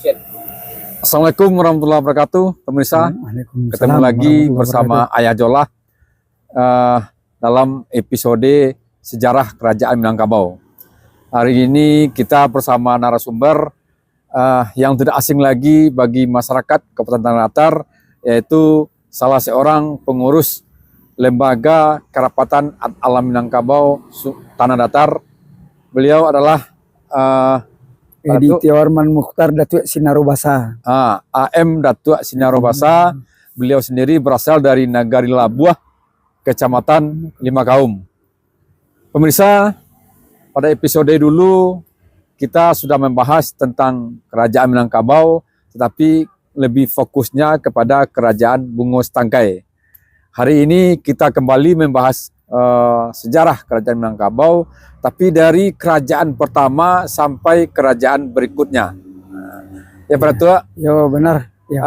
Assalamualaikum warahmatullahi wabarakatuh, pemirsa. Ketemu lagi bersama Ayah Jolah dalam episode sejarah Kerajaan Minangkabau. Hari ini kita bersama narasumber yang tidak asing lagi bagi masyarakat Kabupaten Tanah Datar, yaitu salah seorang pengurus Lembaga Kerapatan Alam Minangkabau Tanah Datar. Beliau adalah Edi Tiorman Mukhtar Datuk Sinarobasa. AM Datuk Sinarobasa. Beliau sendiri berasal dari Nagari Labuah, Kecamatan Lima Kaum. Pemirsa, pada episode dulu kita sudah membahas tentang Kerajaan Minangkabau, tetapi lebih fokusnya kepada Kerajaan Bungo Setangkai. Hari ini kita kembali membahas sejarah Kerajaan Minangkabau, tapi dari kerajaan pertama sampai kerajaan berikutnya. Ya, Pak Tua? Ya, benar. Ya.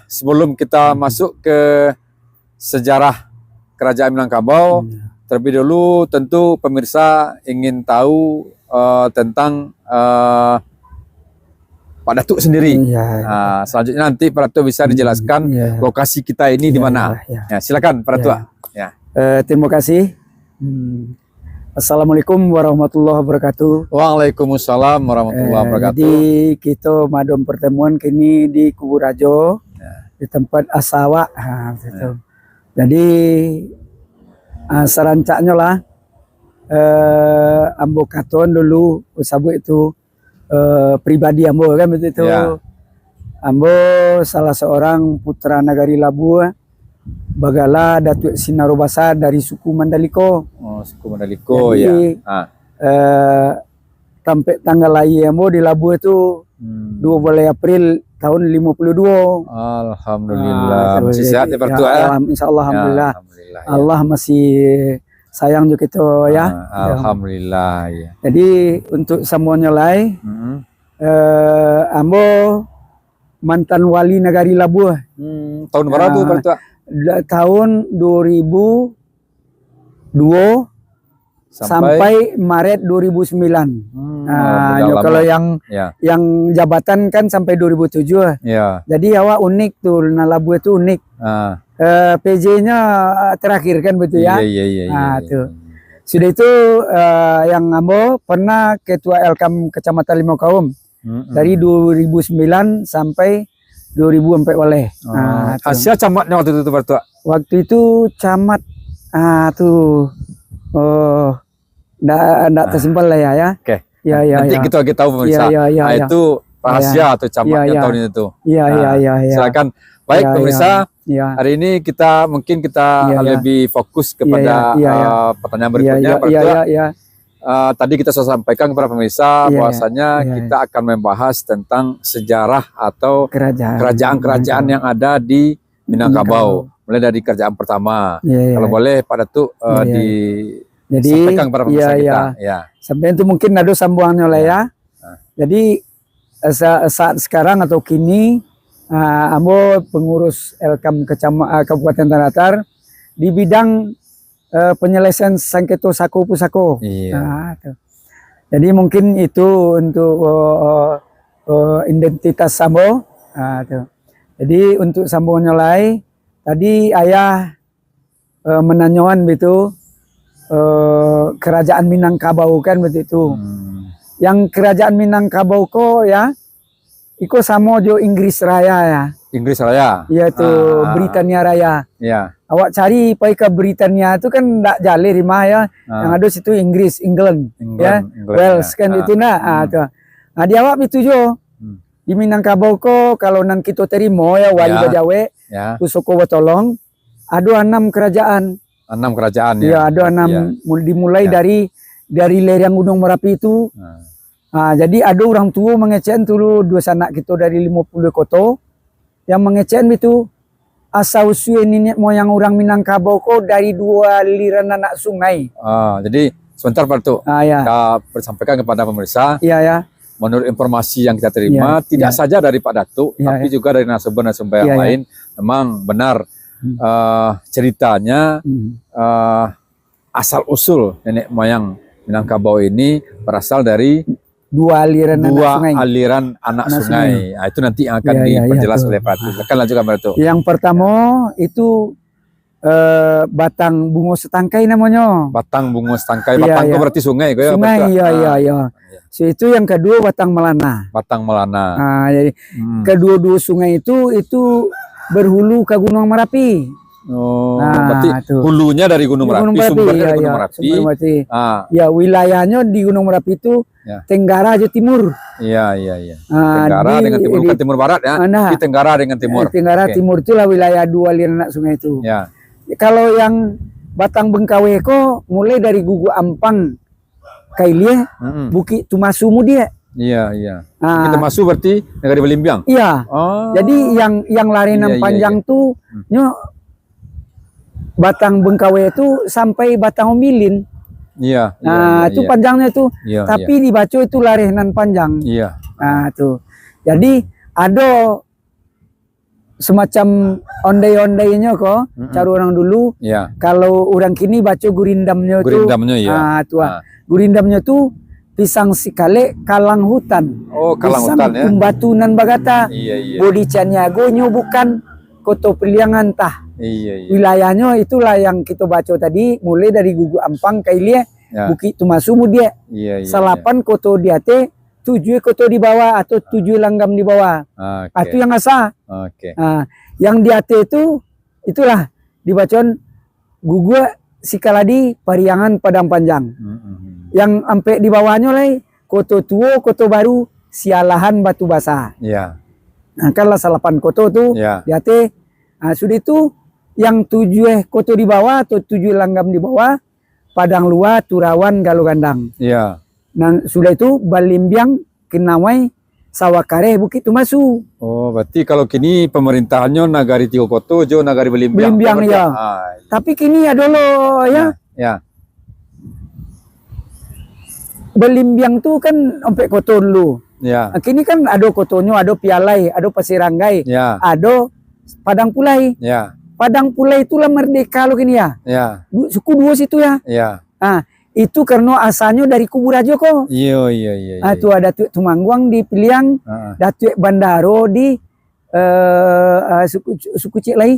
Sebelum kita masuk ke sejarah Kerajaan Minangkabau, terlebih dulu tentu pemirsa ingin tahu tentang Pak Datuk sendiri. Selanjutnya nanti Pak Datuk bisa dijelaskan lokasi kita ini di mana. Ya, silakan Pak Datuk. Terima kasih. Assalamualaikum warahmatullahi wabarakatuh. Waalaikumsalam warahmatullahi wabarakatuh. Jadi kita madom pertemuan kini di Kubu Rajo, di tempat Asawa. Jadi serancaknya lah ambo katon dulu sabu itu pribadi ambo kan begitu. Ambo salah seorang putra Nagari Labuah, Bagala Datuk Sinarobasa dari suku Mandaliko. Oh, suku Mandaliko. Jadi, sampai tanggal lahir ambo di Labuah itu 12 April tahun 52. Alhamdulillah. Masih sehat ya Pak Tua? Insyaallah alhamdulillah. Allah masih sayang juga itu ya. Alhamdulillah ya. Jadi untuk semuanya lain, ambo mantan wali Nagari Labuah. Tahun berapa tuh Pak Tua? Tahun 2002 sampai Maret 2009. Kalau yang jabatan kan sampai 2007. Jadi awak unik tuh, Labuah itu unik. PJ-nya terakhir kan betul ya. Tuh. Sudah itu yang ambo pernah ketua Elkam Kecamatan Lima Kaum dari 2009 sampai 2004 oleh. Asia camatnya waktu itu Pak Tua? Waktu itu camat enggak tersimpal lah ya. Oke. Nanti kita tahu pemirsa. Itu rahasia atau camatnya tahun itu. Silakan. Baik pemirsa. Hari ini kita lebih fokus kepada pertanyaan berikutnya Pak Tua. Tadi kita sudah sampaikan kepada pemirsa bahwasanya kita akan membahas tentang sejarah atau kerajaan-kerajaan yang ada di Minangkabau, mulai dari kerajaan pertama. Kalau boleh Pak Datuk disampaikan kepada pemirsa kita. Sampai itu mungkin ada sambungannya lah ya. Jadi saat sekarang atau kini ambo pengurus Elkam Kabupaten Tanah Datar di bidang penyelesaian sengketa saku pusako. Jadi mungkin itu untuk identitas sambo. Jadi untuk sambungannya lain, tadi ayah menanyakan begitu kerajaan Minangkabau kan begitu. Yang kerajaan Minangkabau ko ya, iko samo jo Inggris Raya ya. Inggris Raya. Yaitu Britania Raya. Awak cari pai ke Britania itu kan enggak jale rimah ya. Yang ada situ England ya. Wales kan itu di awak itu jo. Di Minangkabau ko kalau nan kita terima ya wali Bajawe, Pusoko Watolong, ada 6 kerajaan. 6 kerajaan ya. Ada 6 dimulai dari lereng Gunung Merapi itu. Jadi ada orang tua mengecen dulu 2 sanak kita dari 50 kota yang mengecen itu asal usul nenek moyang orang Minangkabau kok dari 2 aliran anak sungai. Jadi sebentar Pak Datuk, kita sampaikan kepada pemirsa. Menurut informasi yang kita terima, tidak saja dari Pak Datuk, tapi juga dari narasumber-narasumber yang lain, memang benar ceritanya asal usul nenek moyang Minangkabau ini berasal dari dua aliran anak sungai. Nah, itu nanti akan diperjelas oleh Pak Ratu. Silakan lanjutkan Pak Ratu. Yang pertama itu Batang Bungo Setangkai namanya. Batang Bungo Setangkai. Batang itu berarti sungai. Sungai, iya. So, itu yang kedua Batang Melana. Batang Melana. Nah, jadi kedua-dua sungai itu berhulu ke Gunung Merapi. Oh, berarti hulunya dari Gunung Merapi, sumbernya dari Gunung Merapi. Ya, wilayahnya di Gunung Merapi itu Tenggara Jawa Timur. Iya. Tenggara dengan timur, bukan timur barat ya. Di Tenggara dengan timur. Tenggara Timur itulah wilayah dua aliran sungai itu. Ya. Kalau yang Batang Bengkawe kok mulai dari Gugu Ampang, Kailie, Bukit Tumasumu dia. Iya. Bukit Tumasu berarti negara Belimbiang. Iya. Oh. Jadi yang larenan panjang tuh Batang Bengkawe itu sampai Batang Omilin. Iya. Itu panjangnya tuh. Tapi dibaca itu larenan panjang. Iya. Nah, tuh. Jadi ada semacam ondai-ondainya kok, cara orang dulu. Iya. Kalau orang kini baca gurindamnya tuh. Gurindamnya tuh pisang sikale kalang hutan. Oh, kalang pisang hutan ya. Kumbatunan bagata. Iya. Bodi Caniagonyo bukan Koto Peliangan tah. Iya. Wilayahnya itulah yang kita baca tadi, mulai dari Gugu Ampang Kailie, Bukit Tumasumu dia. Iya. Salapan koto dia teh 7 koto di bawah atau 7 langgam di bawah. Itu yang asa. Yang di ate itu itulah dibacon Gugu Sikaladi Pariangan Padang Panjang. Yang sampai di bawahnya lagi Koto Tuo, Koto Baru, Sialahan Batu Basah. Iya. Nah, kan lah 8 koto tuh. Di ate. Sudah itu yang 7 koto di bawah atau 7 langgam di bawah Padang Luar, Turawan, Galo Gandang. Iya. Nah, sudah itu Balimbiang, Kenawai, Sawakare, Bukit Tumasu. Oh, berarti kalau kini pemerintahannya Nagari Tigo Koto, Jo Nagari Belimbiang. Belimbiang ya. Tapi kini ada loh ya. Ya. Belimbiang tuh kan sampai koto dulu. Ya. Nah, kini kan ada kotonya, ada Pialai, ada Pasiranggai, ada Padang Pulai. Ya. Padang Pulai itulah merdeka lo kini ya. Ya. Suku dua situ ya. Ya. Itu karena asalnya dari Kubu Rajo kok. Iya. Itu ada Datuk Tumangguang di Piliang, Datuk Bandaro di suku Cik Lai,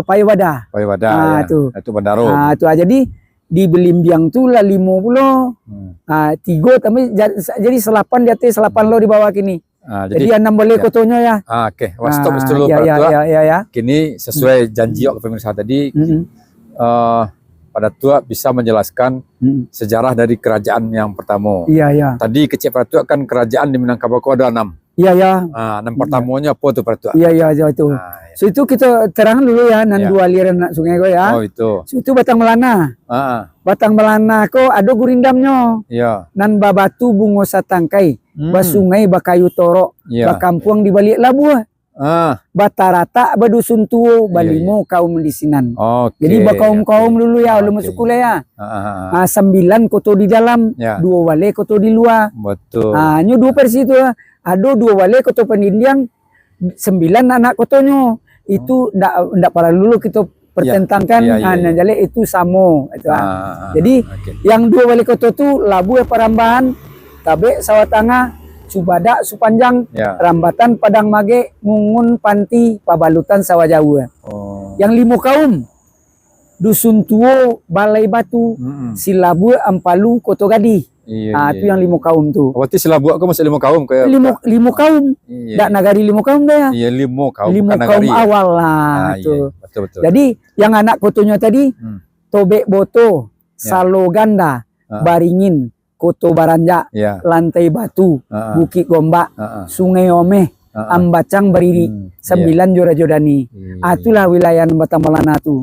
Payawada. Itu Bandaro. Itu aja di Belimbiang tuh lah 50. 3 tapi jadi 8 di atas 8 lo di bawah kini. Jadi 6 boleh kotonya ya. Oke. Stop dulu Pak Tua. Ya. Kini sesuai janji ke pemirsa tadi, pada Tua bisa menjelaskan sejarah dari kerajaan yang pertama. Iya. Tadi kecil Pak Tua kan kerajaan di Minangkabau ada 6. Iya. 6 pertamanya apa tuh Pak Tua? Iya itu. So itu kita terangkan dulu ya, nan 2 aliran sungai ko ya. Oh itu. So itu Batang Melana. Batang Melana ko ada gurindamnya. Iya. Nan Babatu Bungo Satangkai, Basungai Bakayu Toro, Bakampuang di balik Labuh. Batarata Badusun Tuo Balimo kaum disinan. Jadi kaum dulu ya, belum masuk kuliah ya. 9 koto di dalam, 2 wale koto di luar. Betul. Nyo 2 versi itu ya. Ada 2 wale koto Pendindiang, 9 anak kotonyo. Itu ndak para dulu kita pertentangkan. Jadi itu samo itu. Jadi yang 2 wali koto itu Labu Parambahan, Tabe Sawah Tengah, Subada Supanjang, Rambatan Padang Mage, Mungun Panti, Pabalutan Sawah Jauh. Yang 5 kaum Dusun Tuo, Balai Batu, Silabu Ampalu, Koto Gadi. Itu yang 5 kaum tuh. Berarti Silabu aku masih 5 kaum kayak 5 kaum. Dak Nagari 5 kaum dah ya. Iya 5 kaum. 5 kaum awal lah itu. Betul. Jadi yang anak kotonya tadi Tobek Boto, Salo Ganda, Baringin, Koto Baranja, Lantai Batu, Bukit Gombak, Sungai Omeh, Ambacang Beriri, 9 Jora-Jodani. Itulah wilayah Batang Melana tuh.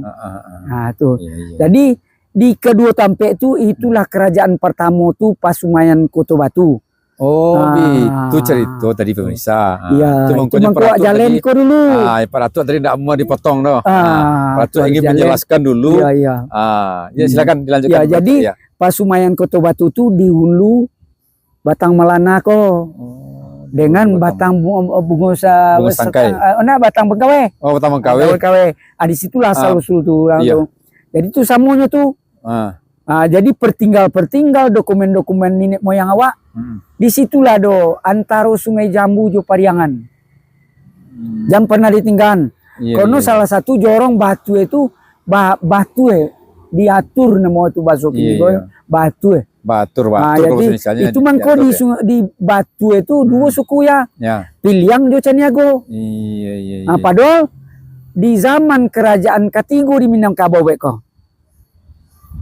Tuh. Jadi di kedua tampe itulah kerajaan pertama tuh Pasumayan Koto Batu. Itu cerita tadi pemirsa. Iya. Cuma kuat jalan ko dulu. Pak Ratu tadi tidak mau dipotong doh. Pak Ratu ingin menjelaskan dulu. Iya. Ya silakan dilanjutkan. Jadi Pasumayan Koto Batu itu di hulu Batang Melana kok. Dengan Batang Bungo Setangkai. Batang Bengkawe. Batang Bengkawe. Di situlah asal usul tuh. Jadi itu samunya tuh. Jadi pertinggal dokumen-dokumen nenek moyang awak. Disitulah do antara Sungai Jambu jo Pariangan. Jam pernah ditinggalkan. Karena salah satu jorong batu itu batu diatur nama itu bahasa batu jadi itu mangko di batu itu dua suku ya. Piliang jo Caniago. Padahal di zaman kerajaan Katigo di Minangkabau beko.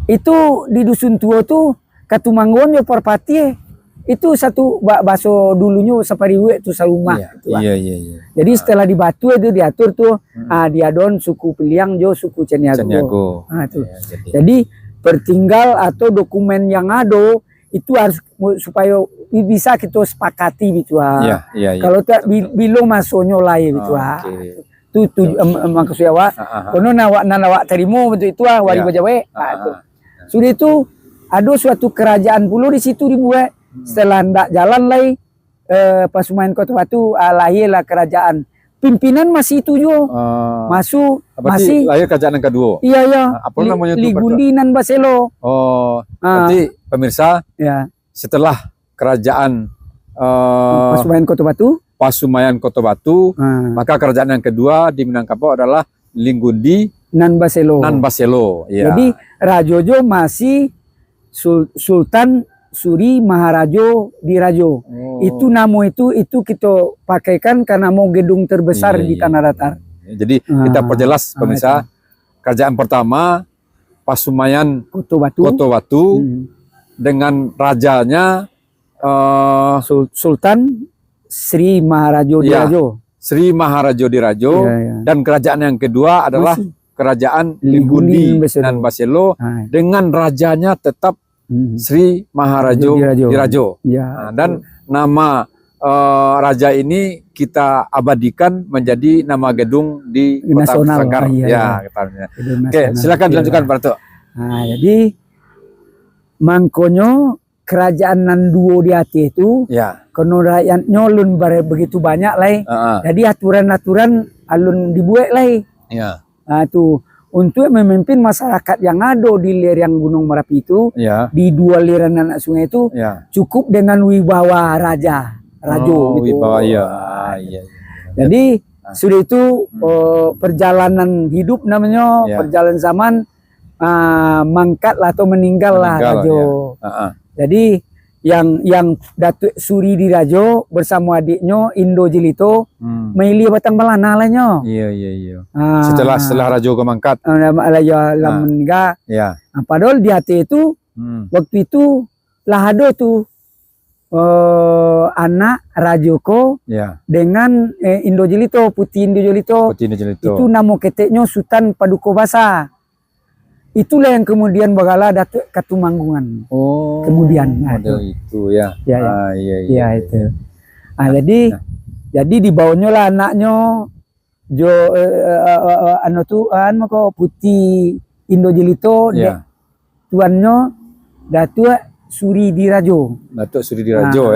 Itu di dusun tua tuh Katumanggon yo Parpati itu satu baso dulunya sapariwe itu salumah. Jadi setelah di Batu itu diatur tuh diadon suku Piliang jo suku Caniago. Jadi pertinggal atau dokumen yang ada itu harus supaya bisa kita sepakati gitu. Kalau tak bilo masonyo lain gitu. Itu maksudnya wa kono nawak terima betul itu wali bajawe. Sudah itu ada suatu kerajaan pula di situ dibuat. Setelah ndak jalan lagi Pasumayan Kota Batu lahirlah kerajaan. Pimpinan masih itu jo. Masih lahir kerajaan yang kedua. Iya. Apa namanya itu? Ligundinan Baselo. Nanti pemirsa setelah kerajaan Pasumayan Kota Batu, maka kerajaan yang kedua di Minangkabau adalah Linggundi Nan Baselo. Jadi Rajojo masih Sultan Suri Maharajo di Rajo. Itu nama itu kita pakaikan karena mau gedung terbesar di Tanah Datar. Jadi kita perjelas pemirsa. Kerajaan pertama Pasumayan Kota Batu dengan rajanya Sultan Sri Maharajo di Rajo. Sri Maharajo di Rajo. Dan kerajaan yang kedua adalah kerajaan Linggundi dan Baselo dengan rajanya tetap Sri Maharajo di Rajo. Dan nama raja ini kita abadikan menjadi nama gedung di Kota Sangkar. Oke, silakan dilanjutkan Pak Datuk. Jadi mangkonyo kerajaan nan duo di hati itu, karena rakyat nyolun begitu banyak lah. Jadi aturan-aturan alun dibuat lah. Tuh untuk memimpin masyarakat yang ada di lereng Gunung Merapi itu, di dua lereng anak sungai itu, cukup dengan wibawa rajo gitu. Jadi sudah itu perjalanan hidup namanya, perjalanan zaman mangkat lah atau meninggal lah Rajo. Jadi yang Datuk Suri di Rajo bersama adiknya Indo Jelito Meili Batang Balana lahnya. Setelah Rajo ke mangkat. Meninggal. Padahal di hati itu waktu itu lah ada tuh anak Rajoko dengan Indo Jelito, Putih Indo Jelito. Itu nama keteknya Sultan Paduka Basa. Itulah yang kemudian bagala Datuk Katumanggungan. Kemudian itu itu. Jadi di bawahnya lah anaknya Jo maka Putih Indo Jelito, tuannya Datuk Suri di Rajo. Datuk Suri di Rajo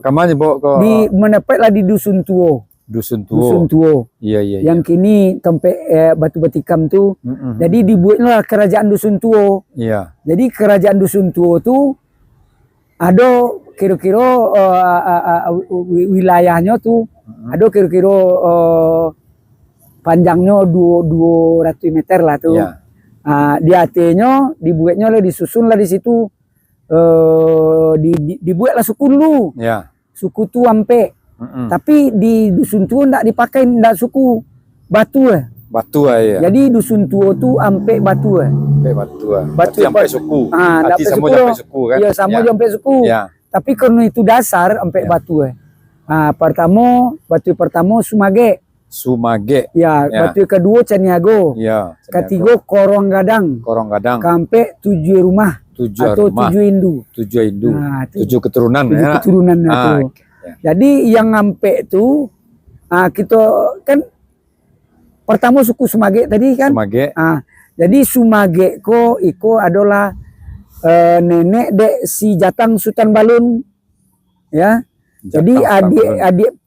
Kamanya bawa di menepatlah di Dusun Tuo. Dusun Tuo. Yang kini tempat Batu Batikam tu. Jadi dibuatlah kerajaan Dusun Tuo. Jadi kerajaan Dusun Tuo tu ada kira-kira wilayahnya tu ada kira-kira panjangnya 200 meter lah tu. Di atasnya dibuatnya lah, disusun lah di situ, dibuatlah suku dulu. Suku tu ampe. Tapi di Dusun Tuo ndak dipakai, ndak suku batu Jadi Dusun Tuo tu ampe batu Batu sampai suku. Nanti sama sampai suku kan? Iya, sama sampai suku. Tapi karena itu dasar ampe batu batu pertama Sumage. Batu kedua Caniago. Ketiga Korong Gadang. Sampai 7 rumah. 7 indu. 7 keturunan. 7 keturunan itu. Jadi yang ngampe itu kita kan pertama suku Sumage tadi kan. Jadi Sumage iko adalah nenek dek si Jatang Sultan Balun. Jadi adik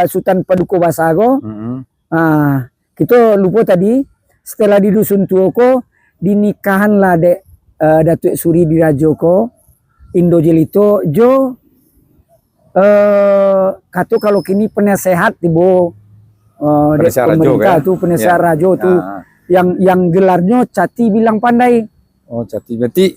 Sultan Paduka Basa kita lupa tadi setelah di Dusun Tuo dinikahan lah dek Datuk Suri Dirajo ko Indo Jelito jo katu kalau kini penasehat tibo dek pemerintah tu penasehat rajo tu yang gelarnya Cati Bilang Pandai. Oh, Cati berarti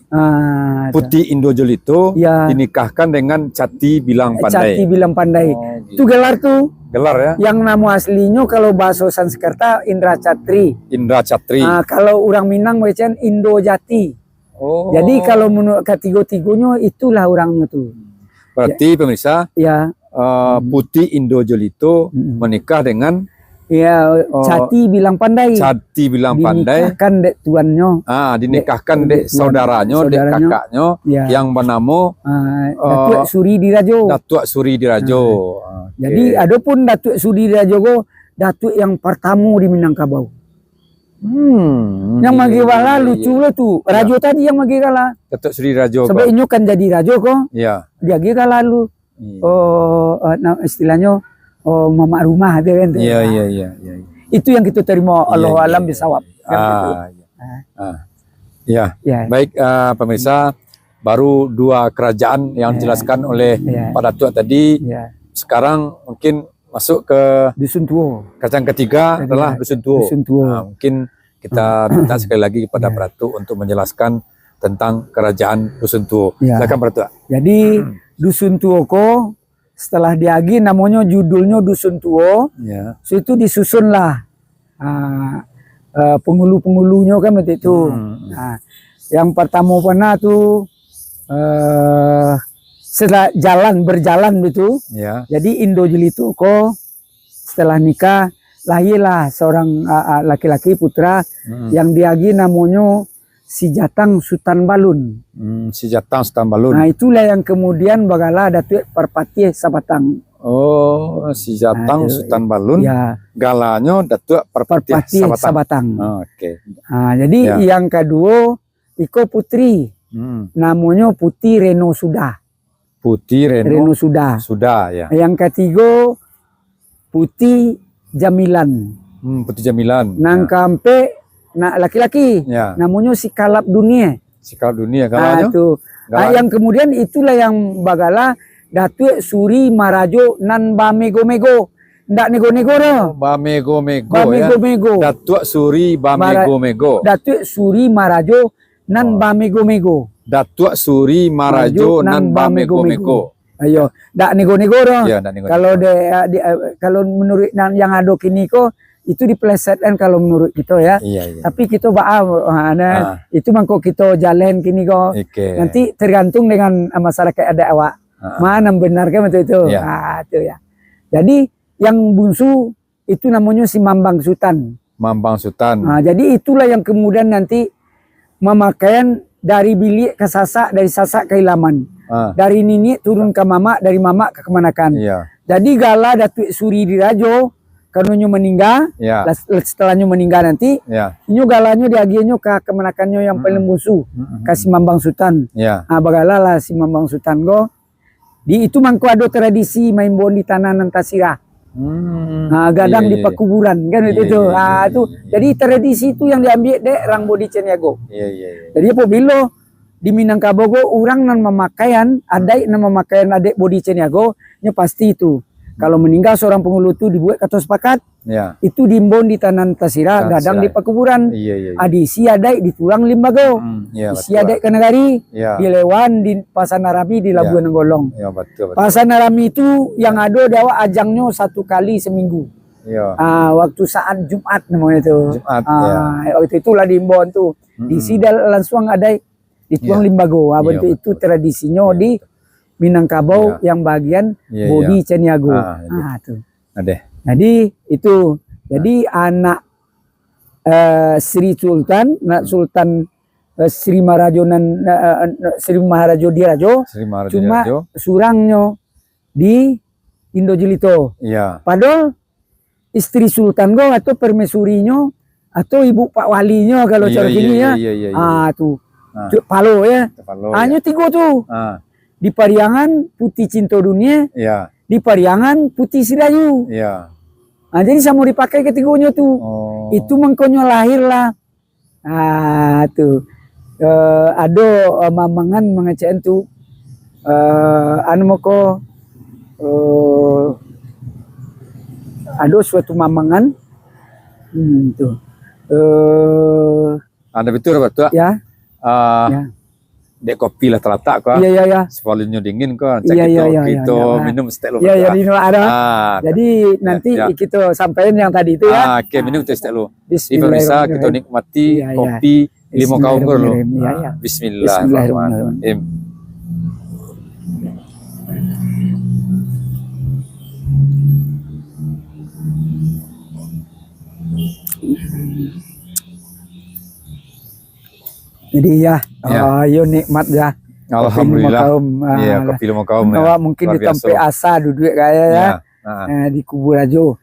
Putih Indo Jelito dinikahkan dengan Cati Bilang Pandai. Cati Bilang Pandai. Itu gelar tuh. Gelar ya. Yang nama aslinya kalau bahasa Sanskerta Indra Catri. Indra Catri. Kalau orang Minang macam Indo Jati. Oh. Jadi kalau menurut ketiga-tiganya itulah orangnya tuh. Berarti pemirsa, Putih Indo Jelito menikah dengan Cati Bilang Pandai. Cati Bilang Pandai. Dinikahkan dek tuannya. Dinikahkan dek saudaranya, dek kakaknya yang bernama Datuk Suri Dirajo. Datuk Suri Dirajo. Jadi adapun Datuk Suri Dirajo go Datuk yang pertama di Minangkabau. Yang Magirala lucu lah tuh. Rajo tadi yang Magirala. Datuk Suri Dirajo. Sebab ini kan jadi rajo kok. Iya. Dia gira lalu. Istilahnya mama rumah ada kan. Iya. Itu yang kita terima Allah alam bisawab. Ya. Baik pemirsa, baru 2 kerajaan yang dijelaskan oleh Pak Datuk tadi. Sekarang mungkin masuk ke Dusun Tuo. Kerajaan ketiga adalah Dusun Tuo. Mungkin kita minta sekali lagi kepada Pak Datuk untuk menjelaskan tentang kerajaan Dusun Tuo. Silakan Pak Datuk. Jadi Dusun Tuo ko setelah diagi namanya judulnya Dusun Tuo. So itu disusunlah penghulu-penghulunya kan begitu itu. Yang pertama pernah tuh setelah berjalan gitu. Jadi Indo Jelito ko setelah nikah lahirlah seorang laki-laki putra yang diagi namanya Si Jatang Sultan Balun. Si Jatang Sultan Balun. Nah itulah yang kemudian bagala Datuk Parpati Sabatang. Oh, Si Jatang Sultan Balun. Galanya Datuk Parpati Sabatang. Oke. Nah, jadi yang kedua Iko putri. Namanya Putih Reno Sudah. Putih Reno Sudah. Ya. Yang ketiga Putih Jamilan. Putih Jamilan. Nang kampe laki-laki. Namanya Si Kalap Dunia. Si Kalap Dunia kalanya. Yang kemudian itulah yang bagala Datuk Suri Marajo nan Bamego-mego. Ndak nego-nego dah. Bamego-mego. Datuk Suri Bamego-mego. Datuk Suri Marajo nan Bamego-mego. Datuk Suri Marajo nan Bamego-mego. Ayo, ndak nego-nego dah. Kalau menurut yang ada kini ko itu dipelesetkan kalau menurut kita ya. Tapi kita itu mangko kita jalan kini ko. Nanti tergantung dengan masyarakat ada awak. Mana benar kan betul itu. Itu ya. Jadi yang bungsu itu namanya si Mambang Sultan. Jadi itulah yang kemudian nanti memakaian dari bilik ke sasak, dari sasak ke ilaman. Dari nini turun ke mama, dari mama ke kemanakan. Jadi gala Datuk Suri Dirajo karena meninggal, setelahnya meninggal nanti, ini galanya diagiannya ke kemanakannya yang paling bungsu, kasih Mambang Sultan. Bagala lah si Mambang Sultan go. Di itu mangko ada tradisi main bon di tanah Nantasira. Gadang di pekuburan kan itu. Itu jadi tradisi itu yang diambil dek Rang Bodi Ceniago. Jadi apabila di Minangkabau orang nan memakaian adai nan memakaian adek Bodi Ceniago nya pasti itu. Kalau meninggal seorang penghulu itu dibuat kata sepakat, itu diimbon di tanah Tasira, gadang di pekuburan. Adisi adai di tulang Limbago, isi adai ke Negari, di Lewan, di Pasar Narami, di Labuan Golong. Pasar Narami itu yang ada dawa ajangnya 1 kali seminggu. Waktu saat Jumat namanya itu. Waktu itulah diimbon tuh. Diisi langsung adai di tulang Limbago. Bentuk itu tradisinya di Minangkabau yang bagian Bodi Ceniago. Tuh. Jadi itu. Jadi anak Sri Sultan, Sultan Sri Maharajo Dirajo, cuma surangnya di Indo Jelito. Padahal istri Sultan go atau permaisurinya atau ibu Pak Walinya kalau cara gini ya. Tuh. Palo ya. Hanya 3 tuh. Di Pariangan Putih Cinta Dunia, di Pariangan Putih Sirayu. Iya. Nah, jadi sama dipakai ketiganya tuh. Itu mengkonyo lahirlah Tuh. Ado mamangan mengecen tu anu moko ado suatu mamangan tuh ada betul betul ya ya dek kopi lah terletak kok iya sevolunya dingin kok cek iya, minum setek lo iya di ada jadi nanti kita sampaikan yang tadi itu ya oke minum teh setek lo Bismillahirrahmanirrahim. bisa kita nikmati kopi 5 kaum lo Bismillahirrahmanirrahim. Jadi ya, yo nikmat ya. Alhamdulillah. Iya, kopi 5 kaum. Mungkin di tempat asa duduk kayak ya. Di Kubu Rajo.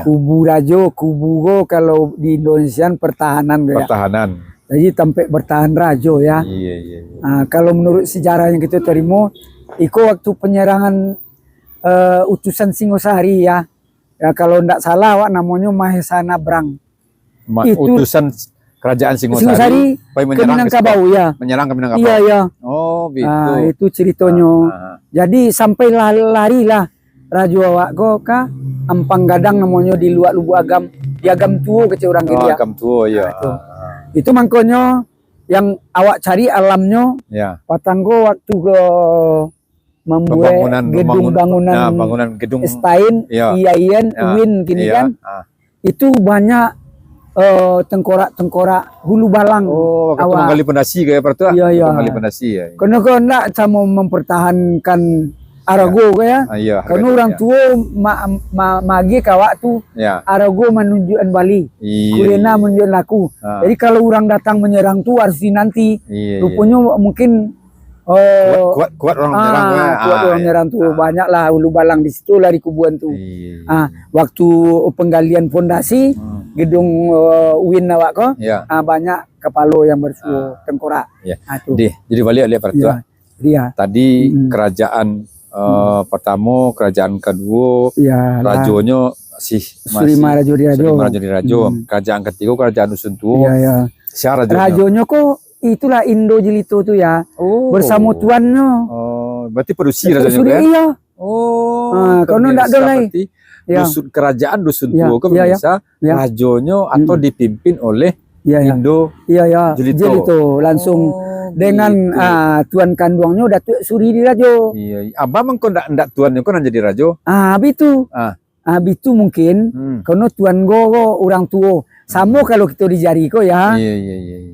Kubu Rajo, Kubu kalau di Indonesia pertahanan ya. Pertahanan. Jadi tempat bertahan Rajo ya. Iya. Kalau menurut sejarah yang kita terima, itu waktu penyerangan utusan Singosari ya. Ya kalau tidak salah wak namanya Mahesa Nabrang. Utusan kerajaan Singosari ke Minangkabau ya. Menyerang ke Minangkabau. Iya. Oh, gitu. Itu ceritanya. Jadi sampai lari lah Rajo awak ke Ampang Gadang namanya di luar Lubu Agam. Di Agam Tuo kecil orang gitu ya. Agam Tuo ya. Itu makanya yang awak cari alamnya. Ya. Patanggo waktu ke membuat bangunan gedung Estain, Iyan, Uin gini kan. Itu banyak tengkorak hulu balang. Oh, waktu menggali pondasi kayak pertua. Iya. Menggali pondasi ya. Karena kau nak sama mempertahankan Arago kayak. Karena orang tua magi kawak tu Arago menunjukkan Bali. Kurena menunjukkan laku. Jadi kalau orang datang menyerang tu harus nanti. Rupanya mungkin kuat orang menyerang. Kuat orang menyerang tu banyak lah hulu balang di situ lah di kubuan tu. Waktu penggalian fondasi gedung Uin awak ko, banyak kepala yang bersuara tengkorak. Jadi balik lihat pertua. Tadi kerajaan pertama, kerajaan kedua, rajonya masih Surima Rajo di Rajo. Kerajaan ketiga kerajaan Dusun Tuo. Rajonya kok itulah Indo Jelito tu ya. Bersama tuannya. Berarti produksi rajonya kan? Iya. Kalau tidak ada lagi. Kerajaan Dusun Tuo kan bisa rajonya atau dipimpin oleh Indo Jelito langsung dengan tuan kandungnya Datuk Suri di Rajo. Abang kau ndak tuannya kau jadi rajo? Itu mungkin karena tuan go orang tua. Sama kalau kita di Jariko ya.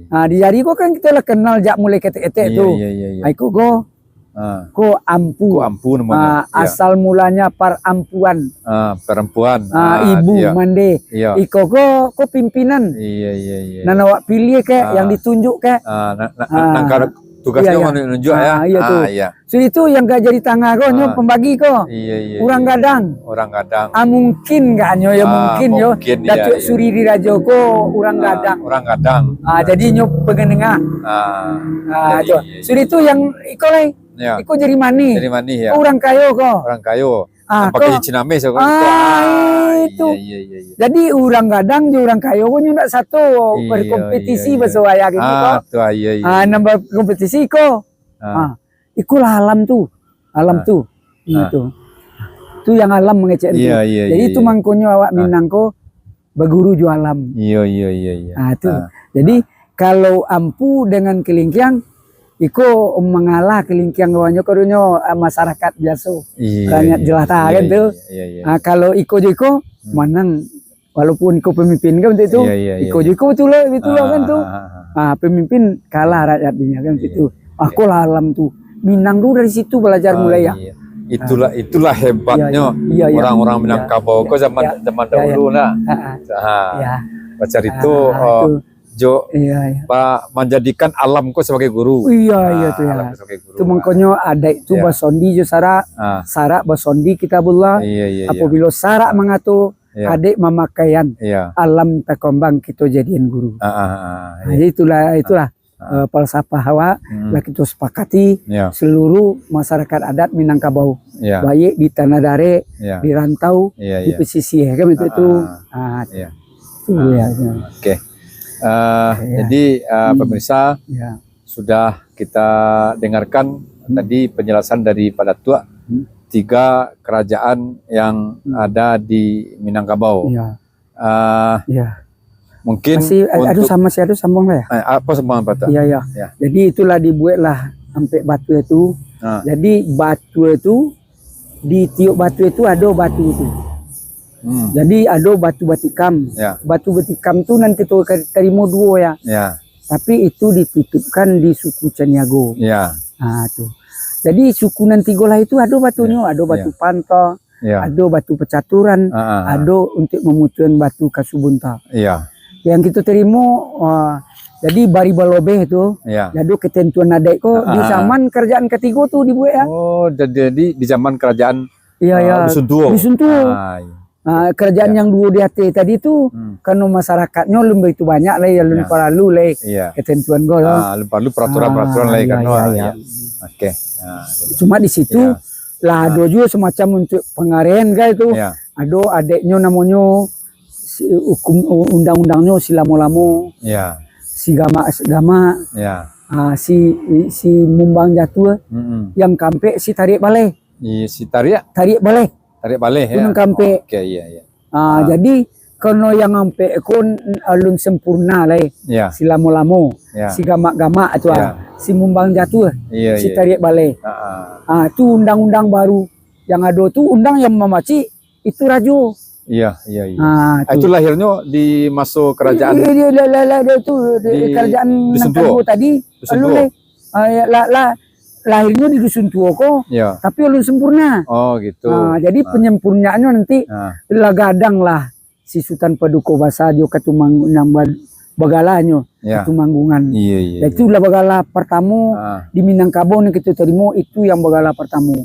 Di Jariko kan kita lah kenal jak mulai ketek-ketek tu. Aiko go Ampu. Namanya. Asal mulanya Parampuan. Perempuan. Ibu Mande. Iko ko pimpinan. Nah awak pilih ke yang ditunjuk ke. Tugasnya menunjuk ya. So itu yang gak jadi tangga ko nyo pembagi ko. Orang gadang. Mungkin gak nyo ya mungkin yo. Datuk Suri di Rajo ko orang gadang. Jadi nyo pengenengah. So itu yang iko lay. Iko jadi mani ya. Orang kayo ko. Pakai ciname so. Itu. Jadi orang gadang di orang kayo ko nyo satu berkompetisi bersuaya gitu ko. Nambah kompetisi ko. Ikulah alam tu. Itu. Itu yang alam mengecek itu. Jadi itu mangkonyo awak Minang ko berguru ju alam. Itu. Jadi kalau Ampu dengan Kelingkiang iko mengalah Kelingkiang gawanyo kodonyo masyarakat biasa. Rakyat jelata kan tu. Kalau iko manang walaupun iko pemimpin kan itu. Iko betul kan tu. Pemimpin kalah rakyatnya kan itu. Aku lah alam tu. Minang dulu dari situ belajar mulai ya. Itulah hebatnya orang-orang Minangkabau kok zaman dahulu nah. Pacar itu menjadikan alam kok sebagai guru. Itu makanya ada itu basondi jo sarak basondi kitabullah. Apabila sarak mengatur adik memakaian alam takembang kita jadian guru. Jadi itulah falsafah hawa lah kita sepakati seluruh masyarakat adat Minangkabau. Baik di Tanah Dare, di rantau, di pesisir kan itu. Oke. Jadi pemirsa sudah kita dengarkan tadi penjelasan dari Pak Datuk 3 kerajaan yang ada di Minangkabau. Mungkin masih ada sambung lah ya. Apa sambungan Pak Datuk? Iya. Jadi itulah dibuatlah sampai batu itu. Jadi batu itu di tiuk batu itu ada batu itu. Jadi ada batu batikam. Batu batikam tu nanti tu terima 2 ya. Tapi itu dititipkan di suku Caniago. Tuh. Jadi suku Nantigola itu ada batunya, ada batu panto, ada batu pecaturan, ada untuk memutuskan batu kasubunta. Yang kita terima jadi bari balobe itu, jadi ketentuan adek kok di zaman kerajaan ketiga tuh dibuat ya. Oh, jadi di zaman kerajaan Dusun Tuo. Kerajaan yang 2 di hati tadi itu karena masyarakatnya lebih itu banyak lah ya lebih perlu lah ketentuan gue perlu peraturan lah kan. Oke. Cuma di situ lah ada juga semacam untuk pengarahan kan itu. Ada adeknya namanya hukum undang-undangnya si lamo-lamo. Si gama si mumbang jatuh yang kampe si tarik balai. Si tarik balai. Tarik balik ya. Gunung kampe. Iya. Jadi kono yang ampe kon alun sempurna lah. Si lamo-lamo, si gamak-gamak itu si mumbang jatuh, si tarik balik. Itu undang-undang baru yang ada tuh undang yang memaci itu rajo. Iya. Itu lahirnya di masuk kerajaan. Itu kerajaan Nangkago tadi. Lalu lahirnya di Dusun Tuo kok, tapi ulun sempurna. Oh gitu. Jadi penyempurnaannya nanti lagadang lah si Sultan Paduka Basa jo ketumanggungan bagalanyo ketumanggungan. Itulah bagala pertama di Minangkabau nih kita terima itu yang bagala pertama.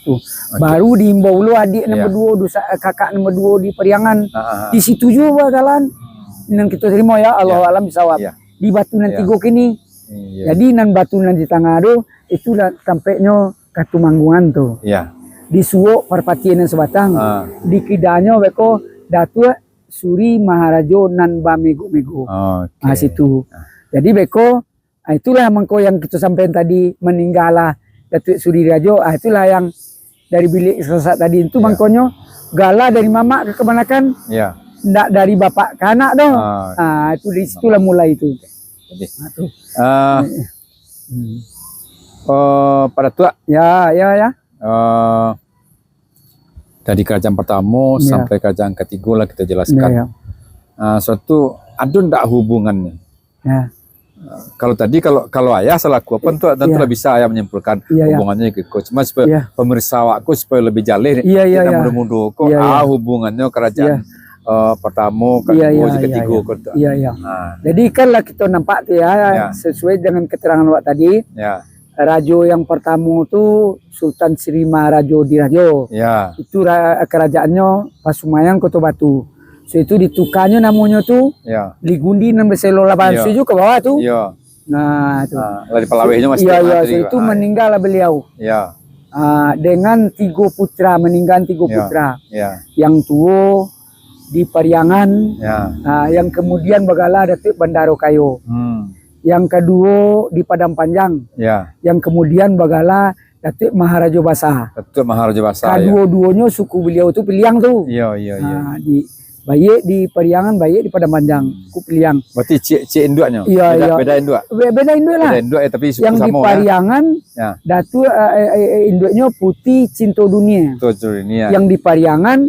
Tuh. Baru di Imbaulo adik nomor 2, kakak nomor 2 di Periangan. Di situ juga bagalan yang kita terima ya Allah alam bisawab. Di Batu Nantigo kini. Jadi nan batu nan di tengah tu itu sampainya Katumanggungan tu. Di Suwo Parpatien sebatang. Di Kidanyo beko Datuk Suri Maharajo nan Bamego. Situ. Jadi beko itulah mangko yang kita sampaikan tadi meninggalah Datuk Suri Rajo. Itulah yang dari bilik sesat tadi itu mangkonyo gala dari mama ke kebanyakan. Ndak dari bapak ke anak dong. Itu di situlah mulai itu. Pada tua dari kerajaan pertama sampai kerajaan ketiga lah kita jelaskan. Suatu ada ndak hubungannya? Kalau tadi kalau ayah selaku apa tentu bisa ayah menyimpulkan hubungannya ke coach. Cuma supaya pemirsa aku supaya lebih jalin kita mudah-mudah kok hubungannya kerajaan pertama, kedua, ketiga. Jadi kan lah kita nampak tuh sesuai dengan keterangan awak tadi. Rajo yang pertama tu Sultan Sri Maharajo di Rajo. Itu kerajaannya Pasumayan Kota Batu. So itu ditukarnya namanya tu Ligundi dan Beselo Laban Suju ke bawah tu. Nah itu. Lari Palawehnya masih so itu meninggal beliau. Dengan 3 putra, meninggal 3 putra. Yang tua di Periangan, yang kemudian bagala Datuk Bandaro Kayo, yang kedua di Padang Panjang, yang kemudian bagala Datuk Maharajo Basa. Kedua-duanya suku beliau itu Piliang tuh. Di bayi di Periangan, bayi di Padang Panjang, suku Piliang. Berarti cik induknya? Beda induk. Beda induk lah. Beda induk tapi suku yang sama. Yang di Periangan, Datuk induknya Putih Cinta Dunia. Yang di Periangan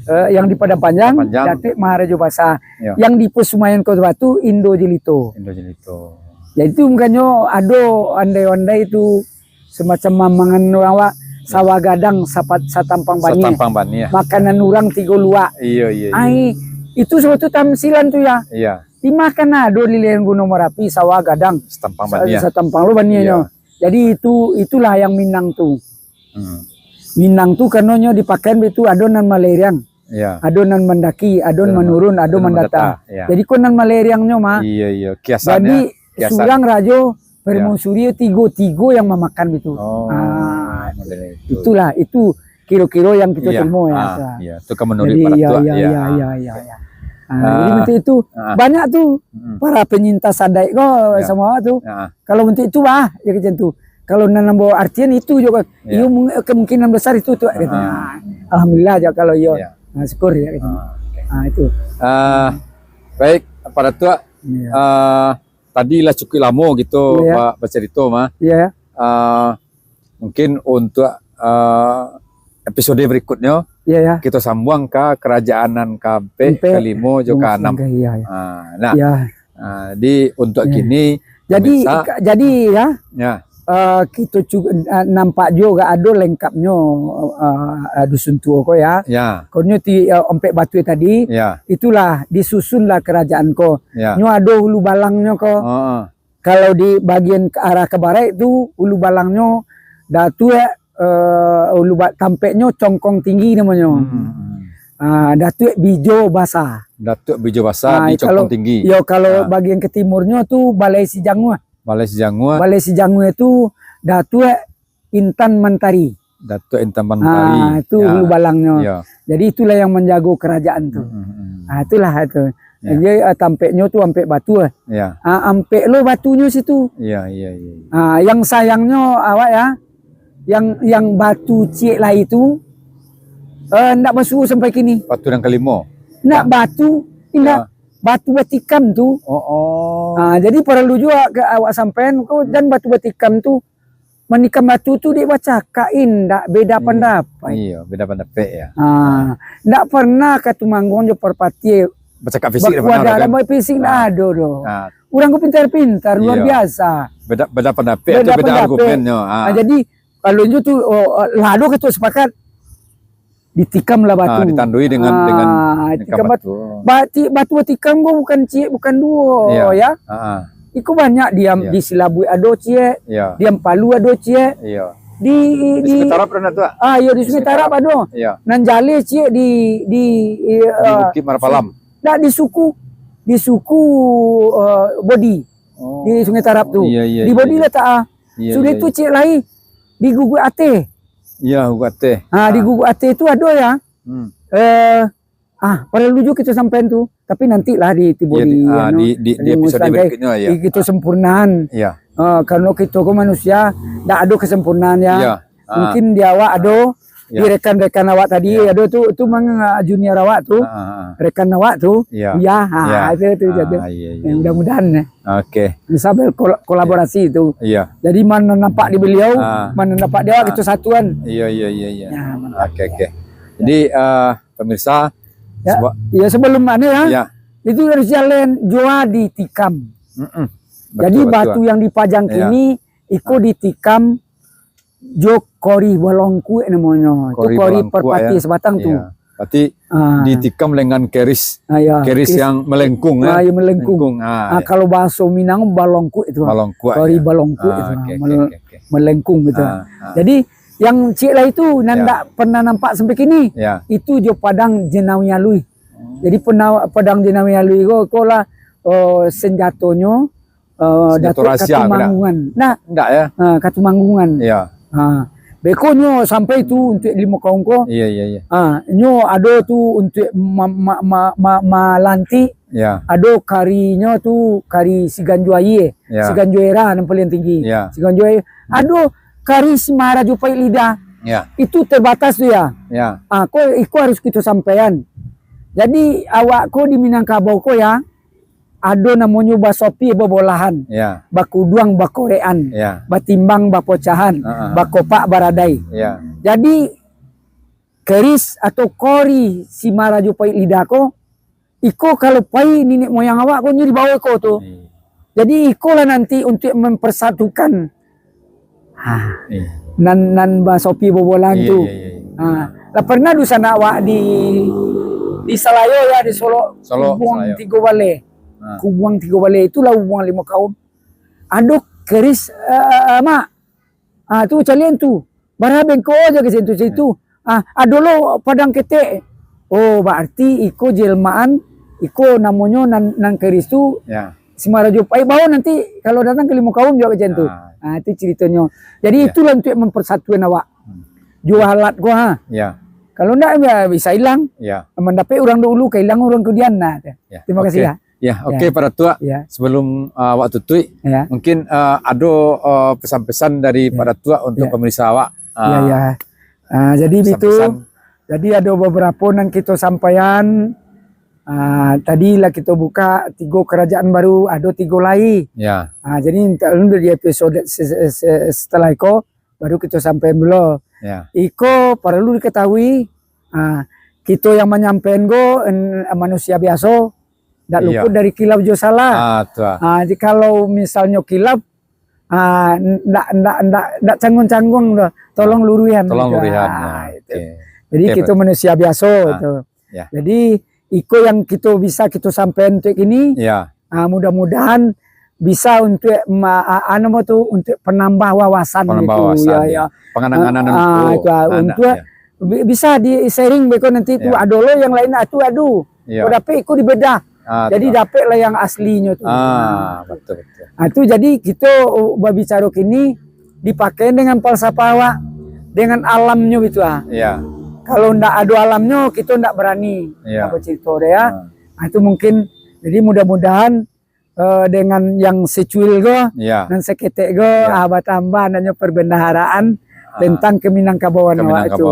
yang di Padang Panjang, Datuk Maharajo Basa. Yang di Pasumayan Kota Batu, Indo Jelito. Ya itu makanya ada andai-andai itu semacam mamangan orang sawah gadang satampang bani. Makanan orang 3 luak. Itu suatu tamsilan tuh ya. Dimakan ada di Liang Gunung Merapi sawah gadang. Satampang lu baninya. Jadi itulah yang Minang tuh. Minang tuh karenanya dipakai itu adonan maleriang. Adonan mendaki, adonan menurun, adonan mendata. Jadi konan maleriangnya mah. Jadi surang rajo permusuri 3 yang memakan itu. Itulah itu kira-kira yang kita terima Itu menurut para tua. Jadi untuk itu banyak tuh para penyintas sadai kok semua tuh. Kalau untuk itu ya macam tu. Kalau nanam bawa artian itu juga, iyo kemungkinan besar itu tuh. Alhamdulillah aja kalau iyo, syukur ya. Itu. Baik, pada tua. Tadi lah cukup lama gitu, Pak bercerita mah. Mungkin untuk episode berikutnya, kita sambung ke kerajaan KP kelima juga 6. Di untuk kini. Jadi kita juga nampak juga ada lengkapnya dusun tua ko ya. Konya ti ompek batu tadi. Itulah disusunlah kerajaan ko. Nyo ada hulu balangnya ko. Kalau di bagian ke arah ke barat itu hulu balangnya datu hulu tampeknya congkong tinggi namanya. Datuk Bijo Basah. Datuk Bijo Basah di congkong tinggi. Kalau bagian ke timurnya tuh Balai Sijangua. Balai Sijangua. Balai Sijangua itu Datuk Intan Mantari. Datuk Intan Mantari. Itu hulu balangnya. Jadi itulah yang menjaga kerajaan tuh. Itulah itu. Jadi tampeknya tuh ampek batu. Ampek lo batunya situ. Yang sayangnya awak ya, yang batu cik lah itu ndak masuk sampai kini. Batu yang kelima. Ndak batu, indah batu batikam tu. Jadi perlu juga ke awak sampean dan batu batikam tu menikam batu tu dia baca kain ndak beda pendapat. Iya, beda pendapat ya. Ndak pernah ke Tumanggung jo perpati baca fisik ada fisik ndak ada doh. Orang ku pintar-pintar luar biasa. Beda pendapat atau beda argumennya. Jadi kalau itu tu lado kita sepakat ditikam lah batu. Ditandui dengan tikam batu. Batu batikam gua bukan bukan dua ya. Iku banyak diam di Silabui ado cie, diam Palu ado cie. Di Sungai Tarap pernah tuh. Di Sungai Tarap ado. Nanjale cie di Bukit Marapalam. Nah di suku Bodi. Di Sungai Tarap tuh. Di Bodi lah tak. Sudah itu cie lain di Gugu Ate. Iya, Gugu Ate. Di Gugu Ate itu ada ya. Pada luju kita sampai tu, tapi nantilah di Tibodi di episode berikutnya ya. Kita sempurnaan. Karena kita ko manusia ndak ada kesempurnaan ya. Mungkin di awak ada, di rekan-rekan awak tadi ada tu mang junior awak tu. Rekan awak tu. Itu jadi. Mudah-mudahan Oke. Bisa berkolaborasi itu. Jadi mana nampak di beliau, mana nampak dia kita satuan. Iya. Oke. Jadi pemirsa sebelum mana ya, itu harus jalan Joa ditikam. Jadi batu yang dipajang kini ikut ditikam Kori Balongku namanya. Itu Kori perpati sebatang tuh. Berarti ditikam dengan keris, keris yang melengkung ya. Melengkung. Kalau bahasa Minang balongku itu. Kori balongku itu. Melengkung gitu. Jadi yang cik lah itu ndak pernah nampak sampai kini. Itu jo Padang Jenawi Alui. Jadi Padang Jenawi Alui ko lah senjatonya Datuk Katumanggungan. Nah, enggak ya. Katumanggungan. Bekonyo sampai itu untuk 5 kaum ko. Nyo ada tu untuk malanti. Ada karinya tu kari Siganjuaye. Siganjuera yang paling tinggi. Siganjuaye. Ada kari Semara Jupai Lidah. Itu terbatas tu ya. Ko harus kita sampaikan. Jadi awak ko di Minangkabau ko ya. Ada namanya basopi bobolahan. Bakuduang bakorean. Batimbang bapocahan. Bakopak baradai. Jadi keris atau kori Semara Jupai Lidah ko. Iko kalau pai nenek moyang awak ko nyuri bawa ko tu. Jadi iko lah nanti untuk mempersatukan nan basopi bobolan tu. Lah pernah du sana awak di Salayo ya, di Solo. Kubuang Tiga Balai. Kubuang Tiga Balai itulah hubungan 5 kaum. Ada keris mak. Tu calian tu. Barabeng ko aja ke situ. Ada lo Padang Ketek. Berarti iko jelmaan, iko namanya nan keris tu. Semara Jupai bawa nanti kalau datang ke 5 kaum juga macam tu. Itu ceritanya. Jadi itulah untuk mempersatukan awak. Jualat gua Kalau enggak ya bisa hilang. Ya. Mendapat orang dulu, kehilang orang kemudian. Nah, ya. Terima kasih ya. Ya, oke Para Tua. Ya. Sebelum waktu Tui, mungkin ada pesan-pesan dari Para Tua untuk pemirsa awak. Ya. Jadi itu, jadi ada beberapa yang kita sampaikan. Tadi lah kita buka 3 kerajaan baru, ada 3 lagi. Ya. Jadi di episode setelah itu baru kita sampaikan dulu. Ya. Iko perlu diketahui, kita yang menyampaikan manusia biasa. Tidak luput dari kilap jo salah. Jadi kalau misalnya kilap, ndak canggung-canggung, tolong lurihan. Tolong lurihan. Jadi kita manusia biasa. Ya. Jadi iko yang kita bisa kita sampaikan untuk ini. Ya. Mudah-mudahan bisa untuk untuk penambah wawasan. Ya. Penganang-angan untuk bisa di sharing beko nanti itu ada lo yang lain aduh. Tapi ikut dibedah. Jadi dapatlah yang aslinya tuh. Betul. Itu jadi kita berbicara kini dipakai dengan falsafah, dengan alamnya gitu Iya. Kalau ndak ada alamnya kita ndak berani apa cerita ya. Itu mungkin jadi mudah-mudahan dengan yang secuil dan seketek tambah nanya perbendaharaan tentang Keminangkabauan itu.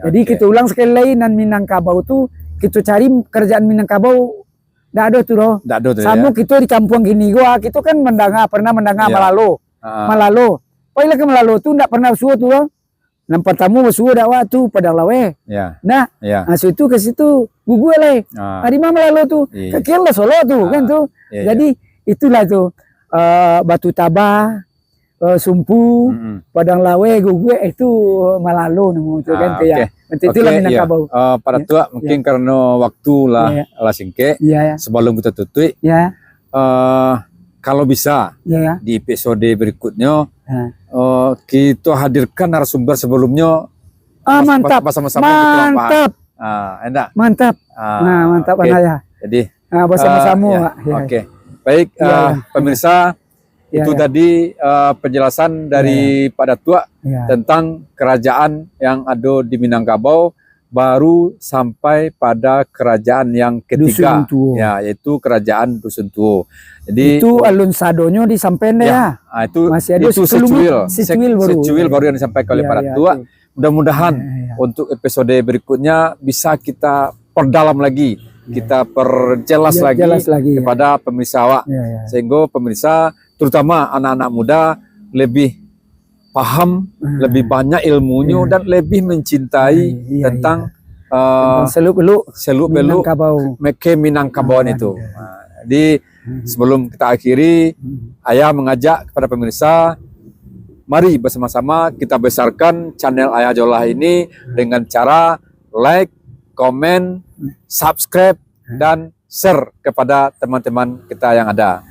Jadi kita ulang sekali lagi dan Minangkabau itu kita cari kerjaan Minangkabau. Nggak ada tuh loh. Sama kita di kampung gini kita kan pernah mendengar Malalo. Pokoknya ke Malalo tuh nggak pernah suhu tuh loh. Yang pertama suhu dakwah tuh Padang Lawe. Nah, situ ke situ gugu leh. Di mana Malalo tuh? Kekil lah Solo tuh kan tuh. Jadi itulah tuh Batu Tabah, Sumpu, Padang Lawe, gugu itu Malalo itu kan tuh ya. Nanti itulah Minangkabau. Para Tua mungkin karena waktu lah singke. Sebelum kita tutup, kalau bisa di episode berikutnya kita hadirkan narasumber sebelumnya. Mantap. Bersama-sama. Mantap. Enak. Mantap. Mantap ya. Jadi bersama-sama. Oke. Baik pemirsa. Itu tadi penjelasan dari Pak Datua tentang kerajaan yang ada di Minangkabau baru sampai pada kerajaan yang ketiga, yaitu kerajaan Dusun Tuo. Jadi itu alun sadonyo disampaikan itu masih ada secuil baru yang disampaikan oleh Pak Datua. Mudah-mudahan untuk episode berikutnya bisa kita perdalam lagi, kita perjelas lagi kepada pemirsa awak, sehingga pemirsa terutama anak-anak muda lebih paham, lebih banyak ilmunya dan lebih mencintai tentang seluk-beluk Minangkabauan itu. Jadi sebelum kita akhiri, Ayah mengajak kepada pemirsa, mari bersama-sama kita besarkan channel Ayah Jolah ini dengan cara like, komen, subscribe, dan share kepada teman-teman kita yang ada.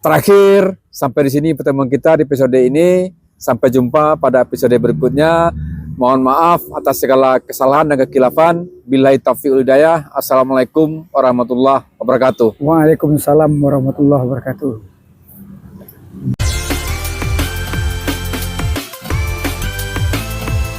Terakhir, sampai di sini pertemuan kita di episode ini. Sampai jumpa pada episode berikutnya. Mohon maaf atas segala kesalahan dan kekilafan. Billahi taufiq wal hidayah. Assalamualaikum warahmatullahi wabarakatuh. Waalaikumsalam warahmatullahi wabarakatuh.